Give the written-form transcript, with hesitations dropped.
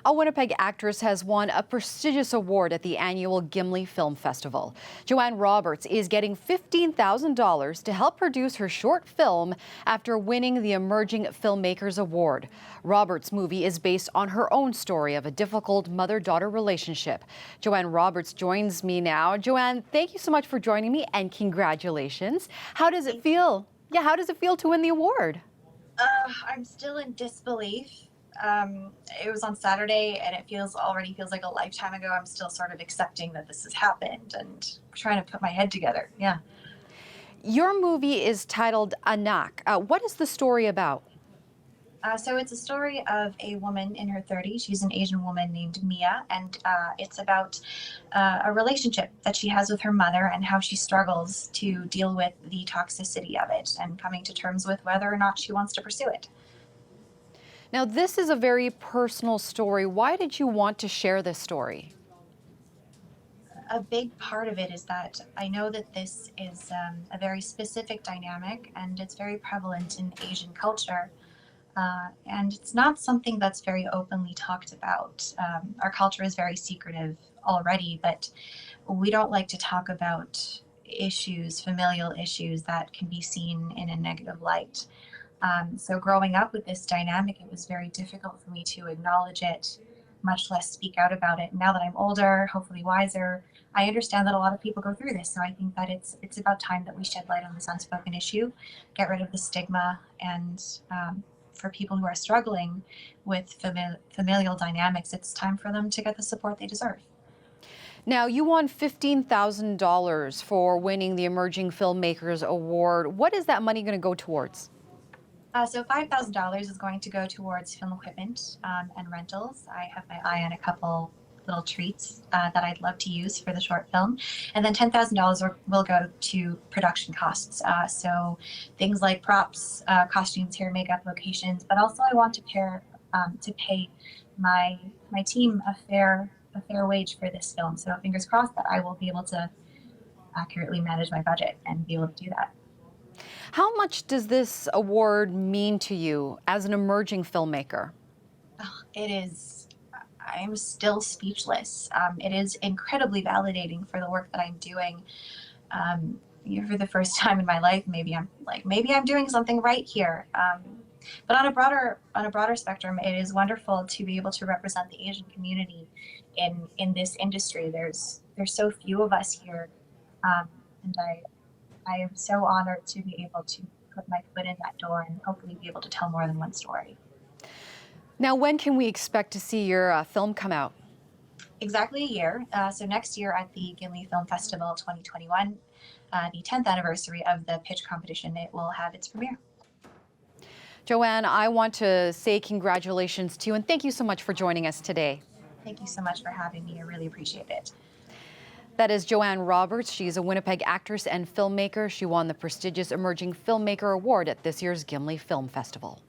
A Winnipeg actress has won a prestigious award at the annual Gimli Film Festival. Joanne Roberts is getting $15,000 to help produce her short film after winning the Emerging Filmmakers Award. Roberts' movie is based on her own story of a difficult mother-daughter relationship. Joanne Roberts joins me now. Joanne, thank you so much for joining me and congratulations. How does it feel? Yeah, how does it feel to win the award? I'm still in disbelief. It was on Saturday and it already feels like a lifetime ago. I'm still sort of accepting that this has happened and trying to put my head together. Yeah. Your movie is titled Anak. What is the story about? So it's a story of a woman in her 30s. She's an Asian woman named Mia, and it's about a relationship that she has with her mother and how she struggles to deal with the toxicity of it and coming to terms with whether or not she wants to pursue it. Now, this is a very personal story. Why did you want to share this story? A big part of it is that I know that this is a very specific dynamic and it's very prevalent in Asian culture. And it's not something that's very openly talked about. Our culture is very secretive already, but we don't like to talk about issues, familial issues that can be seen in a negative light. So growing up with this dynamic, it was very difficult for me to acknowledge it, much less speak out about it. Now that I'm older, hopefully wiser, I understand that a lot of people go through this. So I think that it's about time that we shed light on this unspoken issue, get rid of the stigma, and for people who are struggling with familial dynamics, it's time for them to get the support they deserve. Now, you won $15,000 for winning the Emerging Filmmakers Award. What is that money going to go towards? So $5,000 is going to go towards film equipment and rentals. I have my eye on a couple little treats that I'd love to use for the short film. And then $10,000 will go to production costs. So things like props, costumes, hair, makeup, locations, but also I want to pay my team a fair wage for this film. So fingers crossed that I will be able to accurately manage my budget and be able to do that. How much does this award mean to you as an emerging filmmaker? It is, I am still speechless. It is incredibly validating for the work that I'm doing. For the first time in my life, maybe I'm doing something right here. But on a broader spectrum, it is wonderful to be able to represent the Asian community in this industry. There's so few of us here, and I am so honored to be able to put my foot in that door and hopefully be able to tell more than one story. Now, when can we expect to see your film come out? Exactly a year. So next year at the Gimli Film Festival 2021, the 10th anniversary of the pitch competition, it will have its premiere. Joanne, I want to say congratulations to you and thank you so much for joining us today. Thank you so much for having me. I really appreciate it. That is Joanne Roberts. She's a Winnipeg actress and filmmaker. She won the prestigious Emerging Filmmaker Award at this year's Gimli Film Festival.